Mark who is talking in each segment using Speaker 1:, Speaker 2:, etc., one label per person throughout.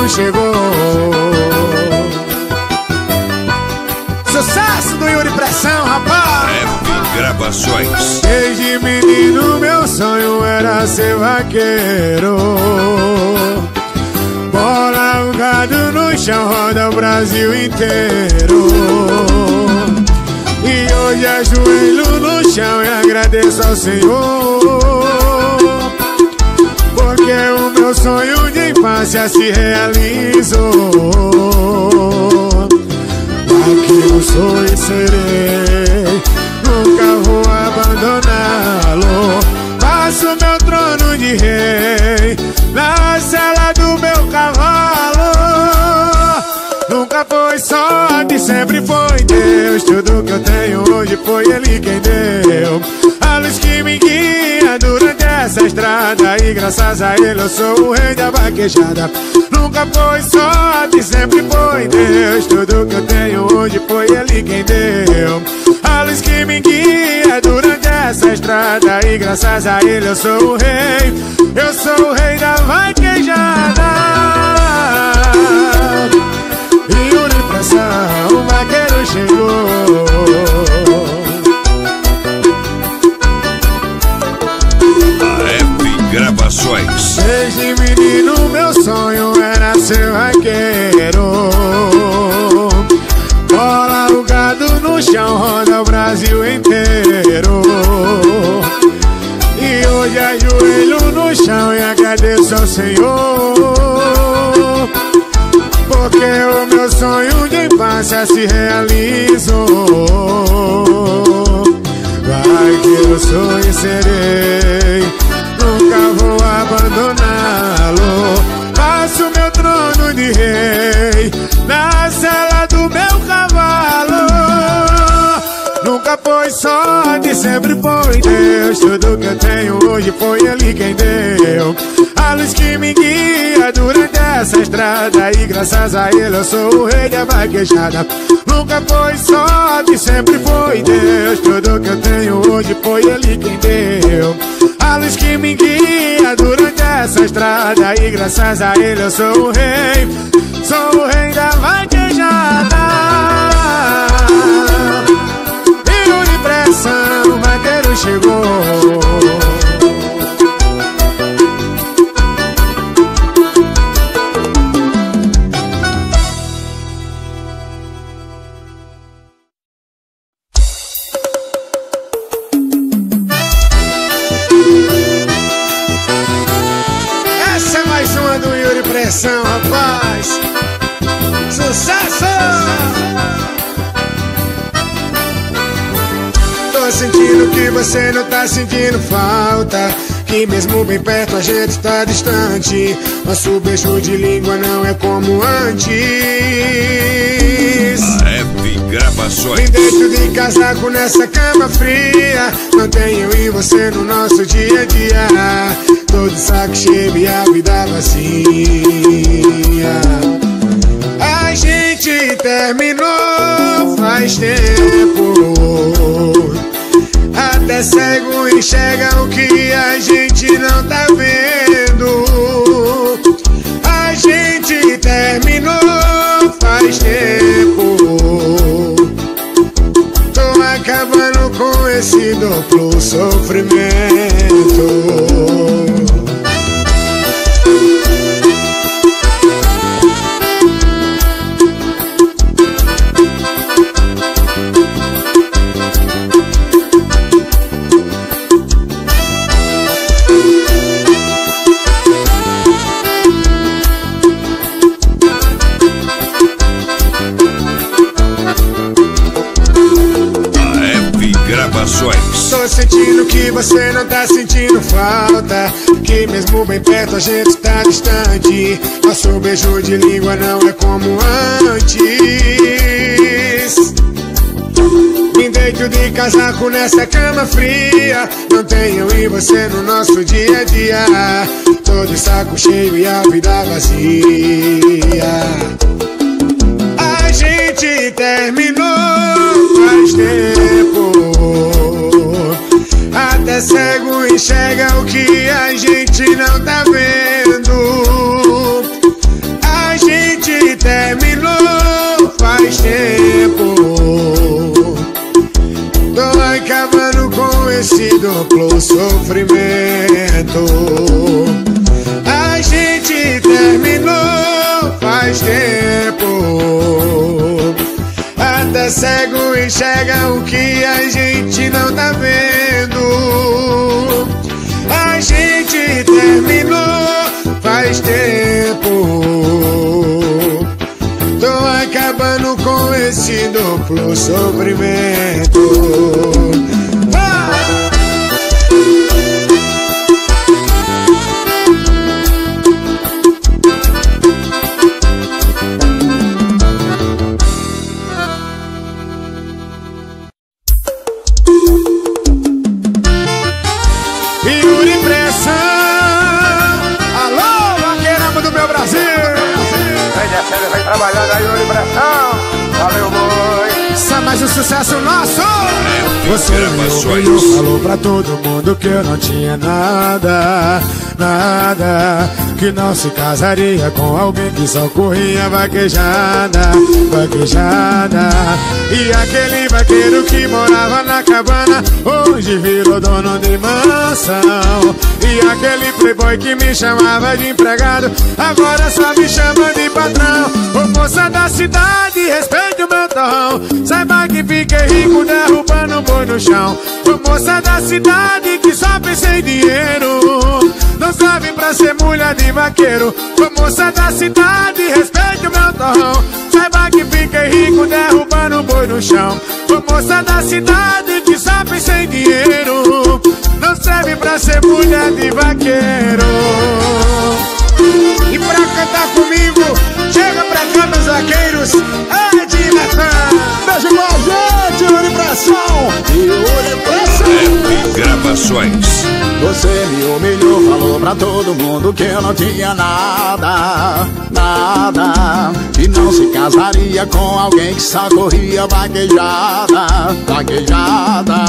Speaker 1: vaqueiro chegou. Sucesso do Yuri Pressão, rapaz.
Speaker 2: F Gravações.
Speaker 1: Desde menino meu sonho era ser vaqueiro. Bola, o gado no chão, roda o Brasil inteiro. E hoje ajoelho no chão e agradeço ao Senhor, porque o meu sonho de infância se realizou. Vaqueiro sou e serei, nunca vou abandoná-lo. Faço meu trono de rei na sela do meu cavalo. Nunca foi sorte, sempre foi Deus. Tudo que eu tenho hoje foi Ele quem deu. A luz que me guia durante essa estrada, e graças a Ele eu sou o rei da vaquejada. Nunca foi sorte, sempre foi Deus. Tudo que eu tenho hoje foi Ele quem deu. A luz que me guia durante essa estrada, e graças a Ele eu sou o rei. Eu sou o rei da vaquejada. Yuri Pressão, o vaqueiro chegou.
Speaker 2: F Gravações.
Speaker 1: Desde menino meu sonho era ser vaqueiro. Bola, o gado no chão, roda o Brasil inteiro. E hoje ajoelho no chão e agradeço ao Senhor, porque o meu sonho de infância se realizou. Vaqueiro sou e serei, nunca vou abandoná-lo. Faço meu trono de rei na sela do meu cavalo. Nunca foi sorte, sempre foi Deus. Tudo que eu tenho hoje foi Ele quem deu. A luz que me guia durante essa estrada, e graças a Ele eu sou o rei da vaquejada. Nunca foi sorte, sempre foi Deus. Tudo que eu tenho hoje foi Ele quem deu. A luz que me guia durante essa estrada, e graças a Ele eu sou o rei. Sou o rei da vaquejada. Yuri Pressão, o vaqueiro chegou. Essa é mais uma do Yuri Pressão, rapaz. Sucesso! Tô sentindo que você não tá sentindo falta, que mesmo bem perto a gente tá distante. Nosso beijo de língua não é como antes.
Speaker 2: F Gravações.
Speaker 1: Me deito de casaco nessa cama fria, mantenho eu e você no nosso dia a dia. Tô de saco cheio e a vida vazia. A gente terminou faz tempo, até cego enxerga o que a gente não tá vendo. A gente terminou faz tempo, tô acabando com esse duplo sofrimento. Tô sentindo que você não tá sentindo falta, que mesmo bem perto a gente tá distante. Nosso beijo de língua não é como antes. Me deito de casaco nessa cama fria, não tenho eu e você no nosso dia a dia. Tô de saco cheio e a vida vazia. A gente terminou faz tempo, até cego enxerga o que a gente não tá vendo. A esse duplo sofrimento. A gente terminou faz tempo. Até cego enxerga o que a gente não tá vendo. A gente terminou faz tempo. Tô acabando com esse duplo sofrimento. Yuri Pressão, alô, vaqueirão do meu Brasil.
Speaker 3: Vem descendo, vem trabalhando aí, Yuri Pressão. Valeu, boi.
Speaker 1: Isso é mais um sucesso nosso. Você me ouviu, falou pra todo mundo que eu não tinha nada, nada, que não se casaria com alguém que só corria vaquejada, vaquejada. E aquele vaqueiro que morava na cabana hoje virou dono de mansão. E aquele playboy que me chamava de empregado agora só me chama de patrão. Ô moça da cidade, respeite o meu tom, saiba que fiquei rico derrubando boi no chão. Ô moça da cidade que só pensa em dinheiro, não serve pra ser mulher de vaqueiro. Ô moça da cidade, respeite o meu tom, saiba que fiquei rico derrubando boi no chão. Ô moça da cidade que só pensa em dinheiro, não serve pra ser mulher de vaqueiro. E pra cantar comigo, chega pra cá meus vaqueiros, é de Natan.
Speaker 4: Beijo com a gente, Yuri Pressão. Yuri Pressão.
Speaker 2: F Gravações.
Speaker 4: Você me humilhou, falou pra todo mundo que eu não tinha nada, nada, que não se casaria com alguém que só corria vaquejada, vaquejada.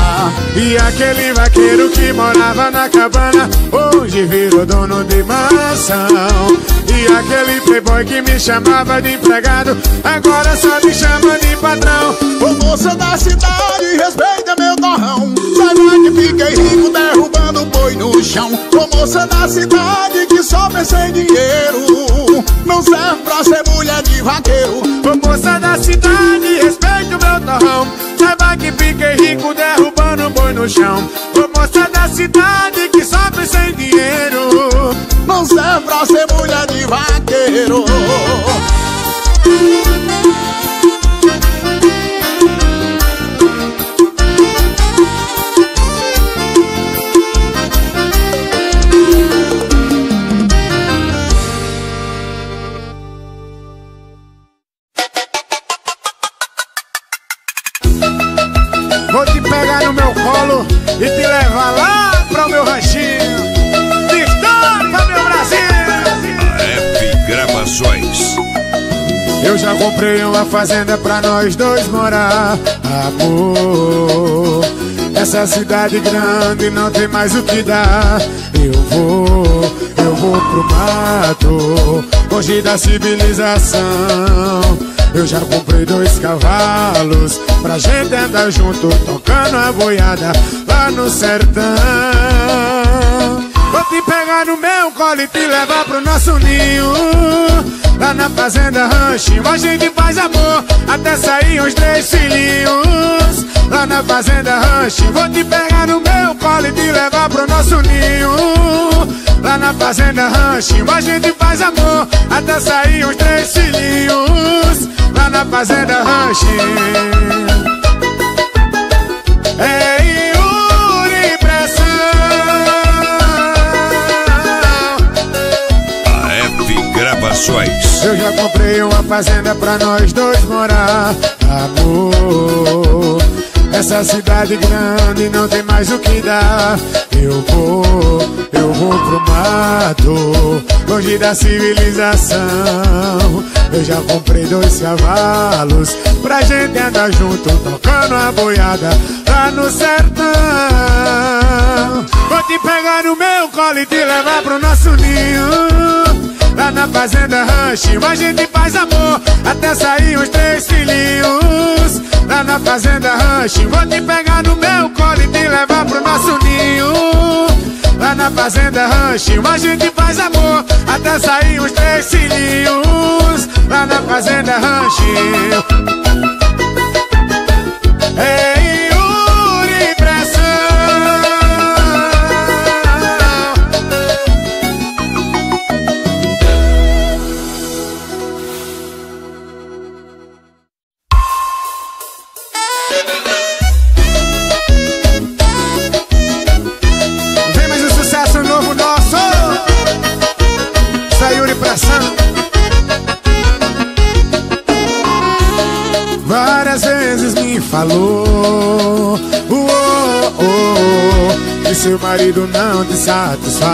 Speaker 1: E aquele vaqueiro que morava na cabana hoje virou dono de mansão. E aquele playboy que me chamava de empregado agora só me chama de patrão.
Speaker 4: Ô moça da cidade, respeita meu torrão, saiba que fiquei rico derrubando boi no chão. Ô moça da cidade que só pensa em dinheiro, não serve pra ser mulher de vaqueiro.
Speaker 1: Ô moça da cidade, respeita o meu torrão, saiba que fiquei rico derrubando boi no chão. Ô moça da cidade que só pensa em dinheiro,
Speaker 4: não serve pra ser mulher de vaqueiro.
Speaker 1: Vou te pegar no meu colo e te levar lá pro meu ranchinho. Destaca, meu Brasil!
Speaker 2: F Gravações.
Speaker 1: Eu já comprei uma fazenda pra nós dois morar, amor. Essa cidade grande não tem mais o que dar. Eu vou pro mato, longe da civilização. Eu já comprei 2 cavalos pra gente andar junto, tocando a boiada lá no sertão. Vou te pegar no meu colo e te levar pro nosso ninho, lá na fazenda Ranchinho a gente faz amor até sair uns 3 filhinhos. Lá na fazenda Ranchinho vou te pegar no meu colo e te levar pro nosso ninho. Lá na fazenda Ranchinho a gente faz amor até sair uns 3 filhinhos. Lá na fazenda Ranchinho é Yuri Pressão.
Speaker 2: A F Gravações.
Speaker 1: Eu já comprei uma fazenda pra nós dois morar, amor. Essa cidade grande não tem mais o que dar. Eu vou pro mato, longe da civilização. Eu já comprei 2 cavalos pra gente andar junto, tocando a boiada lá no sertão. Vou te pegar no meu colo e te levar pro nosso ninho. Lá na fazenda Ranchinho a gente faz amor até sair uns 3 filhinhos. lá na fazenda Ranch. Vou te pegar no meu colo e te levar pro nosso ninho. Lá na fazenda Ranch, a gente faz amor até sair os 3 filhinhos. Lá na fazenda Ranch. Ei, Yuri Pressão. Vem mais um sucesso novo nosso. Sai Yuri Pressão. Várias vezes me falou que seu marido não te satisfaz.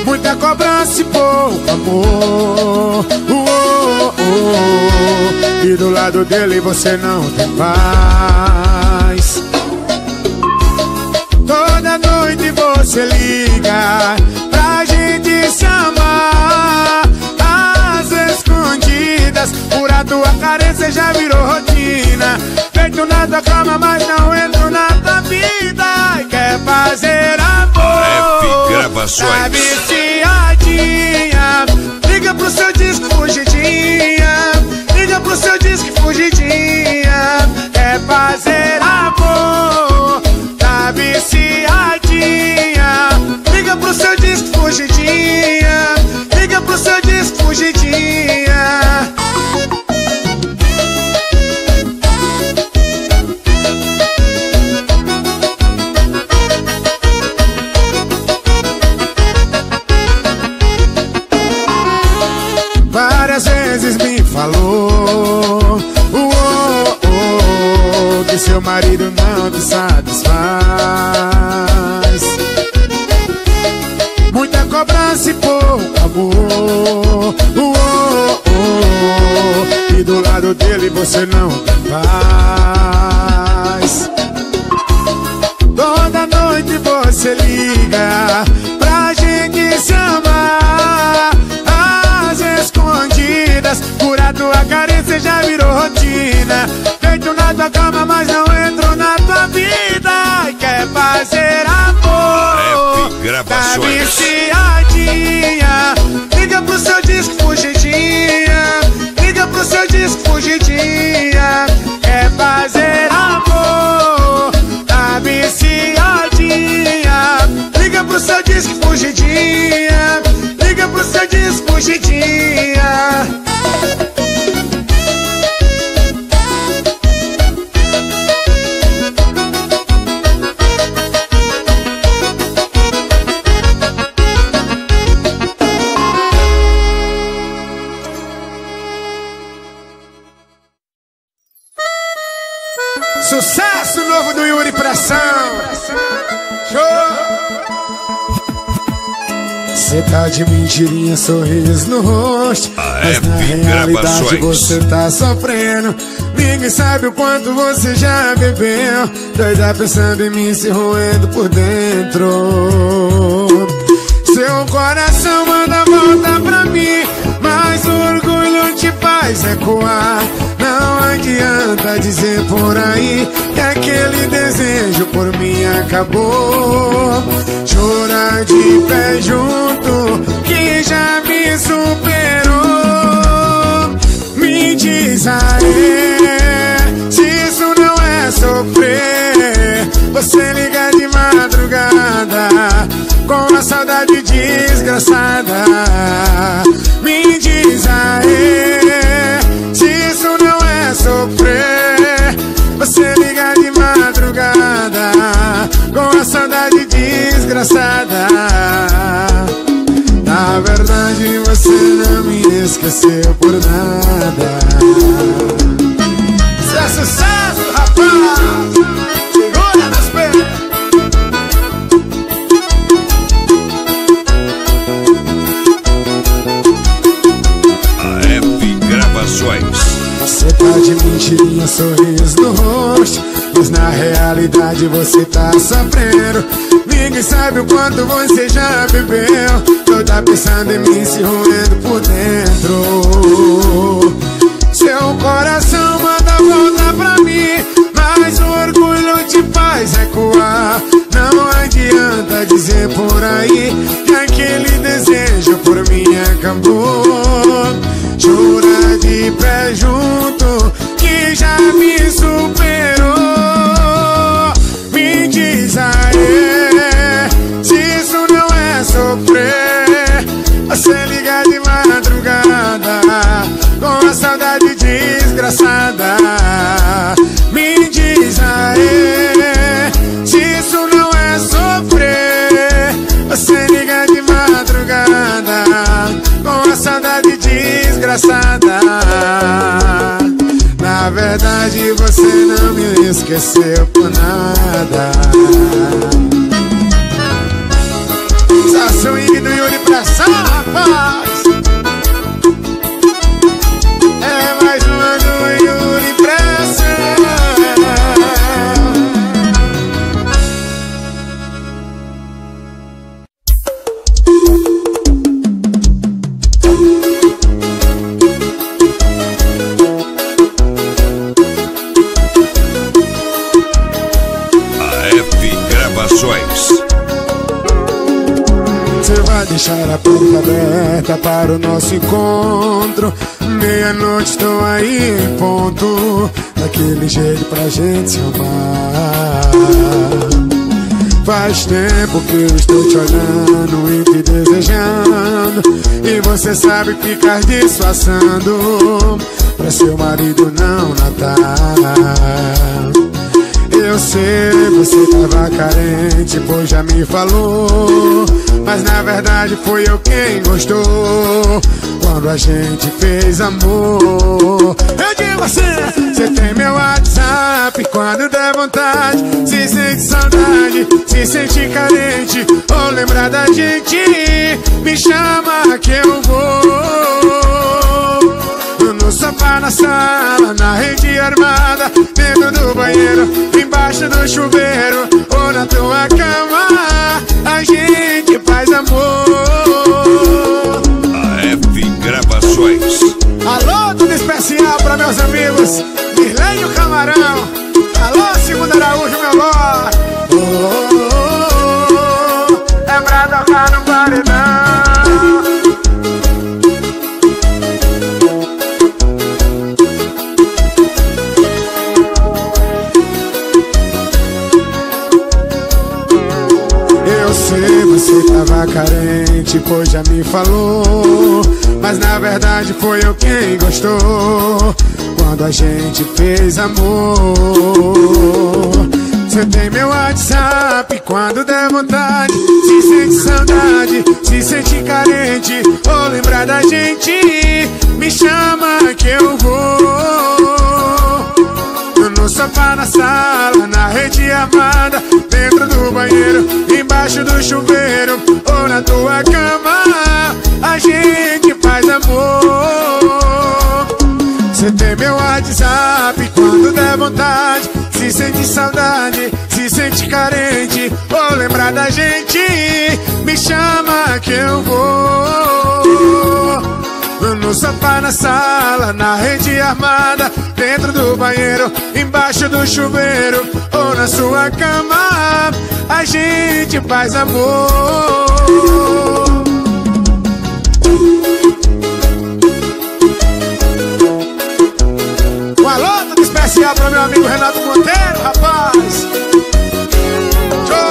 Speaker 1: Muita cobrança e pouco amor. E do lado dele você não tem paz. Toda noite você liga pra gente se amar. Por a tua carência já virou rotina. Feito na tua cama, mas não entro na tua vida. E quer fazer amor. Tá viciadinha. Liga pro seu disco fugidinha. Liga pro seu disco fugidinha. Quer fazer amor. Tá viciadinha. Liga pro seu disco fugidinha. Liga pro seu disco fugidinha. Várias vezes me falou que seu marido não te satisfaz. Muita cobrança e pouco amor. E do lado dele você não tem paz. Toda noite você liga pra gente se amar. Às escondidas, por a tua carência já virou rotina. Feito na tua cama, mas não entro na tua vida. E quer fazer amor. Tá viciadinha. Liga pro seu disco fugidinha. Liga pro seu disco fugidinha. Quer fazer amor. Tá viciadinha. Liga pro seu disco fugidinha. Liga pro seu disco fugidinha. Sucesso novo do Yuri Pressão. Show. Cê tá de mentirinha, sorriso no rosto, mas na realidade você tá sofrendo. Ninguém sabe o quanto você já bebeu. Doida pensando em mim, se roendo por dentro. Seu coração manda volta pra mim, mas o orgulho te faz recuar. Não adianta dizer por aí que aquele desejo por mim acabou. Chora de pé junto que já me superou. Me diz aí se isso não é sofrer. Você liga de madrugada com a saudade desgraçada. Me diz aí se isso não é sofrer. Você liga de madrugada com a saudade desgraçada. Na verdade você não me esqueceu por nada. Isso é sucesso, rapaz. Segura nas pernas. Você tá de mentirinha, sorriso no rosto, mas na realidade você tá sofrendo. Ninguém sabe o quanto você já bebeu. Toda pensando em mim, se roendo por dentro. dizer por aí que aquele desejo por mim acabou. Jura de pé junto que já me superou. Me diz aí se isso não é sofrer. Você liga de madrugada com a saudade desgraçada. Me diz aí se isso não é sofrer. Você liga de madrugada com a saudade desgraçada. Na verdade você não me esqueceu por nada. Só swing do Yuri Pressão, rapaz. É mais uma do Yuri Pressão. Você vai deixar a porta aberta para o nosso encontro. Meia-noite estou aí em ponto, daquele jeito pra gente se amar. Faz tempo que eu estou te olhando e te desejando, e você sabe ficar disfarçando pra seu marido não notar. Eu sei, você tava carente, pois já me falou, mas na verdade foi eu quem gostou quando a gente fez amor. Eu digo assim, você tem meu WhatsApp, quando der vontade, se sente saudade, se sente carente, ou lembrar da gente, me chama que eu vou. No sofá, na sala, na rede armada, dentro do banheiro, embaixo do chuveiro, ou na tua cama, a gente faz amor.
Speaker 2: AF Gravações.
Speaker 1: Alô, tudo especial pra meus amigos Mirlene e o Camarão. Alô, Segundo Araújo, meu ló. É pra tocar no paredão. Você tava carente, pois já me falou, mas na verdade foi eu quem gostou quando a gente fez amor. Você tem meu WhatsApp, quando der vontade, se sente saudade, se sente carente, ou lembrar da gente, me chama que eu vou. No sofá, na sala, na rede armada, dentro do banheiro, embaixo do chuveiro, ou na tua cama, a gente faz amor. Você tem meu WhatsApp, quando der vontade, se sente saudade, se sente carente, ou lembrar da gente, me chama que eu vou. No sofá, na sala, na rede armada, dentro do banheiro, embaixo do chuveiro, ou na sua cama, a gente faz amor. Um alô todo especial pro meu amigo Renato Monteiro, rapaz. Show!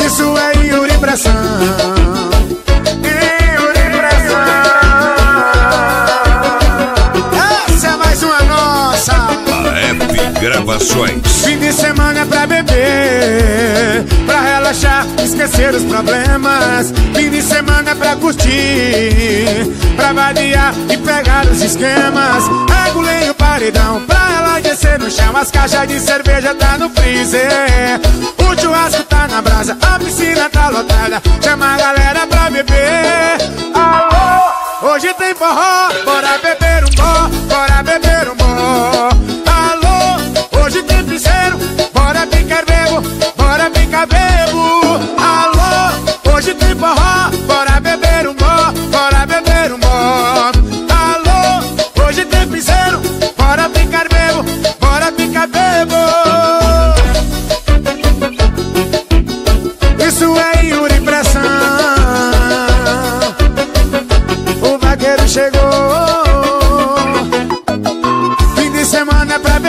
Speaker 1: Isso é Yuri Pressão. Yuri Pressão. Essa é mais uma nossa.
Speaker 2: AF Gravações.
Speaker 1: Fim de semana é pra beber, pra relaxar, esquecer os problemas. Fim de semana é pra curtir, pra vadiar e pegar os esquemas. Regulei o paredão pra ela descer no chão. As caixas de cerveja tá no freezer, o churrasco tá na brasa, a piscina tá lotada. Chama a galera pra beber. Alô, hoje tem forró, bora beber um bó, bora beber um bó. Alô, hoje tem piseiro, bora ficar bebo, bora ficar bebo. Alô, hoje tem forró, bora beber um bó, bora beber um bó. Alô,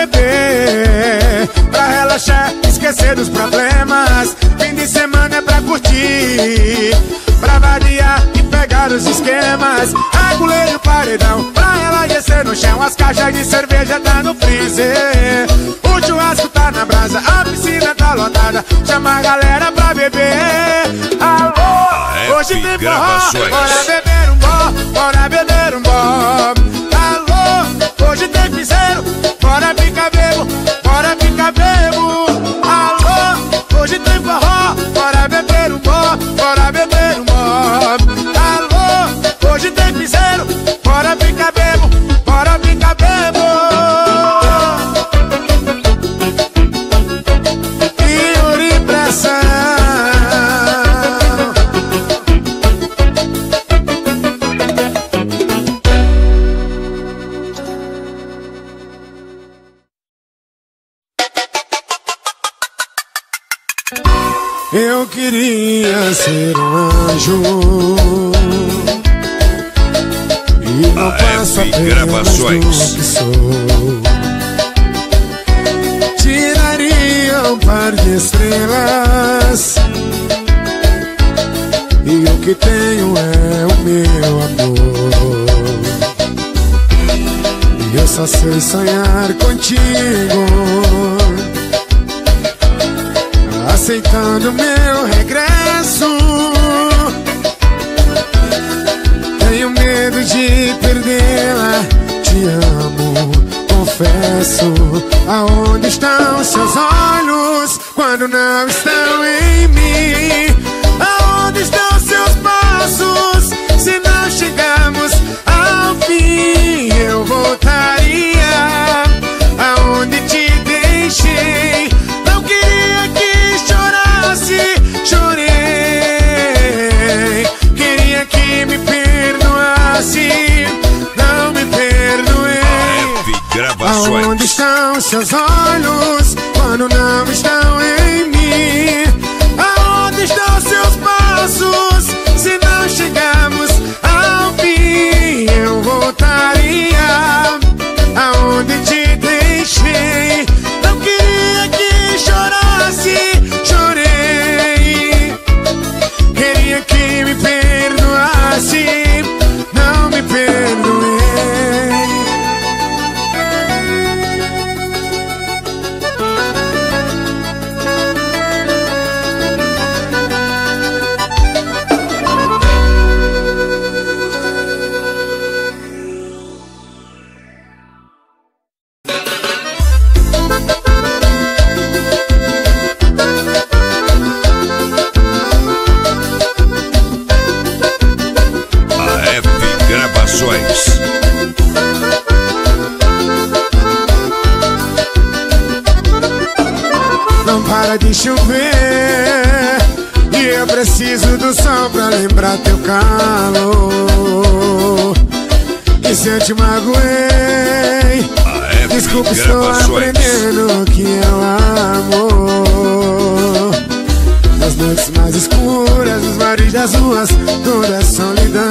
Speaker 1: beber, pra relaxar, esquecer dos problemas. Fim de semana é pra curtir, pra variar e pegar os esquemas. Agulha o paredão, pra ela descer no chão. As caixas de cerveja tá no freezer, o churrasco tá na brasa, a piscina tá lotada. Chama a galera pra beber. Alô, hoje tem forró, bora beber um bó, bora beber um bó. Alô, hoje tem piseiro, bora ficar bebo, bora ficar bebo. Alô, hoje tem forró, bora beber um bó, bora beber um bó. Alô, hoje tem piseiro, bora ficar bebo, bora ficar bebo. Yuri Pressão. Eu queria ser um anjo e não passo apenas do que sou. Tiraria um par de estrelas e o que tenho é o meu amor. E eu só sei sonhar contigo, aceitando meu regresso. Tenho medo de perdê-la. Te amo, confesso. Aonde estão seus olhos quando não estão em mim? Aonde estão seus passos se não chegamos ao fim? Eu voltaria aonde te deixei. Não queria que chorei, queria que me perdoasse, não me perdoei. Aonde estão seus olhos quando não estão em mim? Aonde estão seus passos se não chegamos ao fim? Eu voltaria aonde te deixei. Não queria que chorasse, chorei, queria que me perdoasse, não me perdoei. Não para de chover e eu preciso do sol pra lembrar teu calor. E se eu te magoei, desculpa, estou aprendendo que é o amor. Nas noites mais escuras, nos bares das ruas, toda é solidão.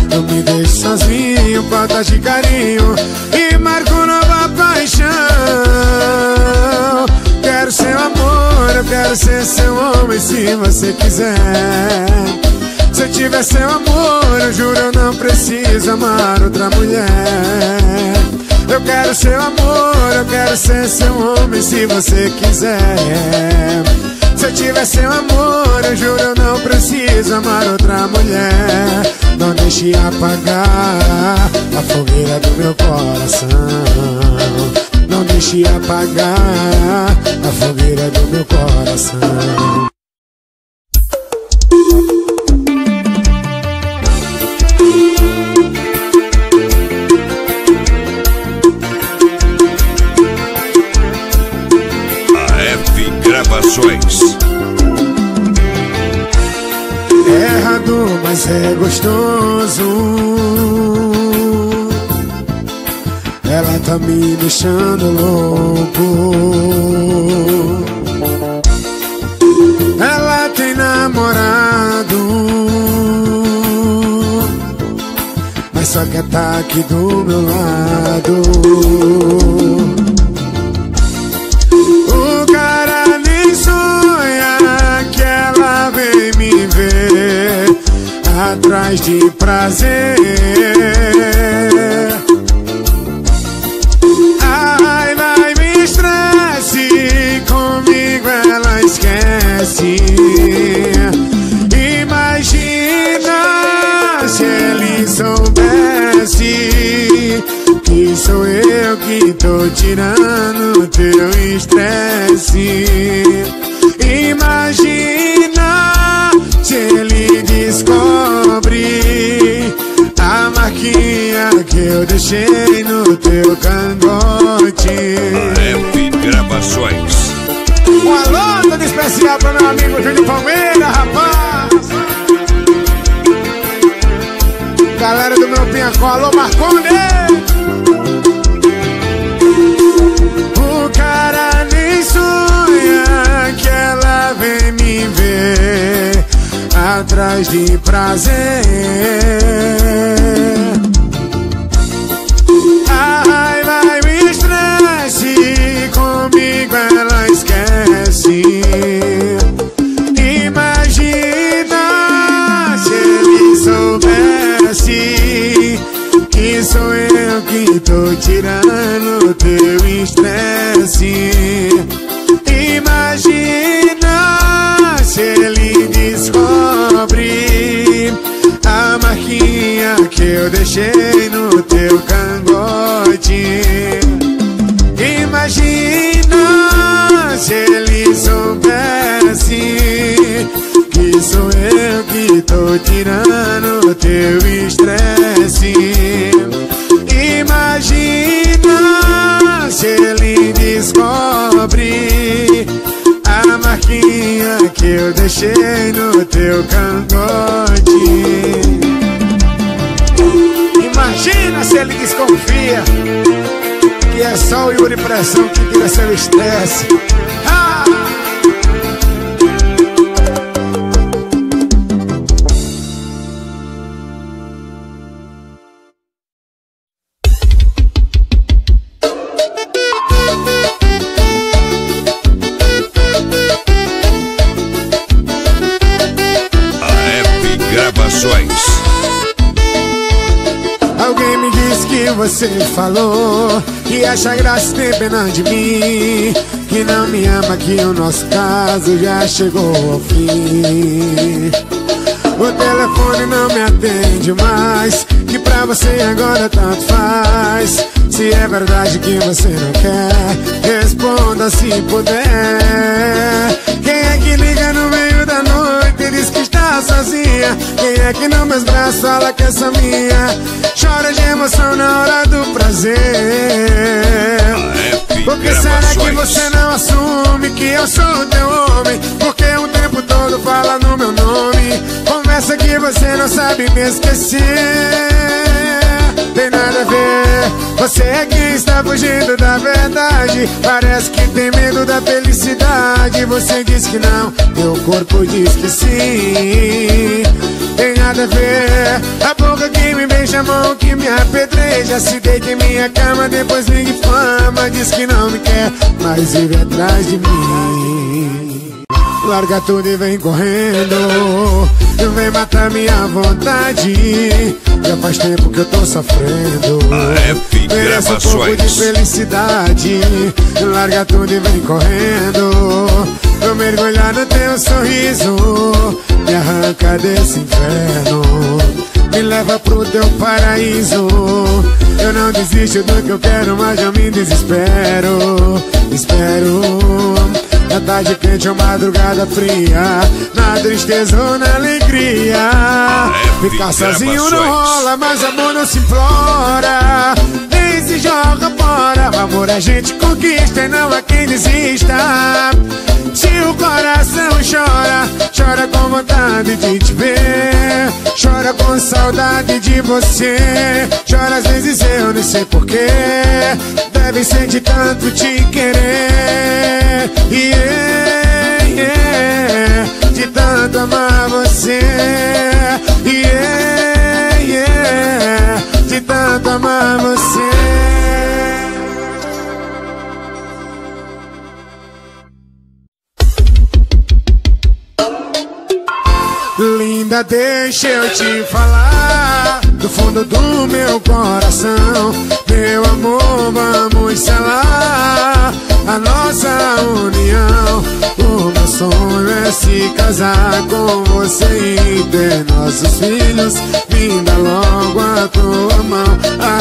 Speaker 1: Não me deixe sozinho, falta de carinho e marco nova paixão. Quero seu amor, eu quero ser seu homem se você quiser. Se eu tiver seu amor, eu juro eu não preciso amar outra mulher. Eu quero seu amor, eu quero ser seu homem se você quiser. Se eu tiver seu amor, eu juro eu não preciso amar outra mulher. Não deixe apagar a fogueira do meu coração. Não deixe apagar a fogueira do meu coração.
Speaker 2: Gravações.
Speaker 1: É errado, mas é gostoso. Ela tá me deixando louco. Ela tem namorado, mas só quer tá aqui do meu lado. O cara nem sonha que ela vem me ver atrás de prazer. Ai, vai me estresse, comigo ela esquece. Imagina se ele soubesse que sou eu que tô tirando teu estresse. Imagina se ele descobre a marquinha que eu deixei no teu cangote.
Speaker 2: Rap Gravações.
Speaker 1: Um alô todo especial pro meu amigo Júlio Palmeira, rapaz. Galera do meu Pinhacó, alô Marcone. O cara nem sonha que ela vem me ver atrás de prazer. Ai, vai me estresse, comigo ela esquece. Imagina se ele soubesse que sou eu que tô tirando teu estresse. Imagina se ele descobre a marquinha que eu deixei no teu cangote. Imagina se ele soubesse que sou eu que tô tirando teu estresse. Imagina se ele descobre a marquinha que eu deixei no teu cangote. Imagina se ele desconfia que é só o Yuri Pressão que tira seu estresse. Ah! Alguém me disse que você falou que acha graça e tem pena de mim, que não me ama, que o nosso caso já chegou ao fim. O telefone não me atende mais, que pra você agora tanto faz. Se é verdade que você não quer, responda se puder. Quem é que liga no meio da noite e diz que está sozinha? Quem é que nos meus braços fala que é só minha? Chora de emoção na hora do prazer. Por que será que você não assume que eu sou teu homem? Porque o tempo todo fala no meu nome, conversa que você não sabe me esquecer. Tem nada a ver, você é quem está fugindo da verdade. Parece que tem medo da felicidade. Você diz que não, teu corpo diz que sim. Tem nada a ver, a boca que me beija, a mão que me apedreja. Se deita em minha cama, depois me difama. Diz que não me quer, mas vive atrás de mim. Larga tudo e vem correndo, vem matar minha vontade. Já faz tempo que eu tô sofrendo, mereço um pouco de felicidade. Larga tudo e vem correndo, eu mergulhar no teu sorriso. Me arranca desse inferno, me leva pro teu paraíso. Eu não desisto do que eu quero, mas eu me desespero. Espero na tarde quente ou madrugada fria, na tristeza ou na alegria. Ficar sozinho não rola, mas amor não se implora, nem se joga fora. O amor a gente conquista e não há quem desista. Se o coração chora, chora com vontade de te ver, chora com saudade de você. Chora às vezes eu não sei porquê, deve ser de tanto te querer. Yeah, yeah, de tanto amar você. Yeah, yeah, de tanto tanto amar você. Linda, deixa eu te falar do fundo do meu coração. Meu amor, vamos selar a nossa união. O meu sonho é se casar com você e ter nossos filhos. Me dá logo a tua mão,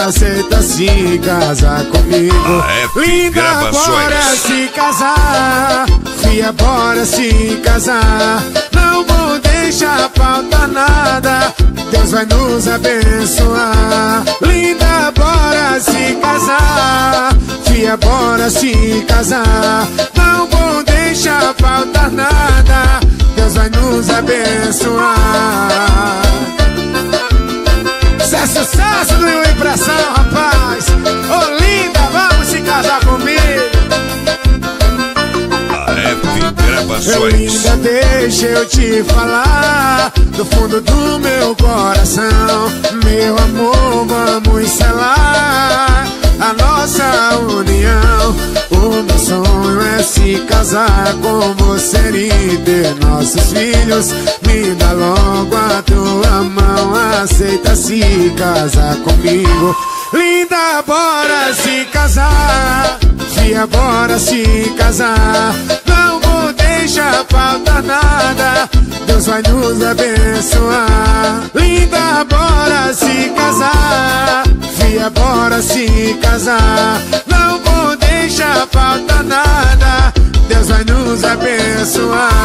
Speaker 1: aceita se casar comigo. Linda, bora se casar, fia, bora se casar. Não vou deixar faltar nada, Deus vai nos abençoar. Linda, bora se casar, fia, bora se casar. Não vou deixar faltar nada, Deus vai nos abençoar. Isso é sucesso do Impressão, rapaz. Ô linda, vamos se casar comigo. Linda, deixa eu te falar do fundo do meu coração. Meu amor, vamos selar a nossa união. O meu sonho é se casar com você e ter nossos filhos. Me dá logo a tua mão, aceita se casar comigo. Linda, bora se casar, fia, bora se casar. Não vou deixar faltar nada, Deus vai nos abençoar. Linda, bora se casar, fia, bora se casar. Não vou deixar faltar nada, Deus vai nos abençoar.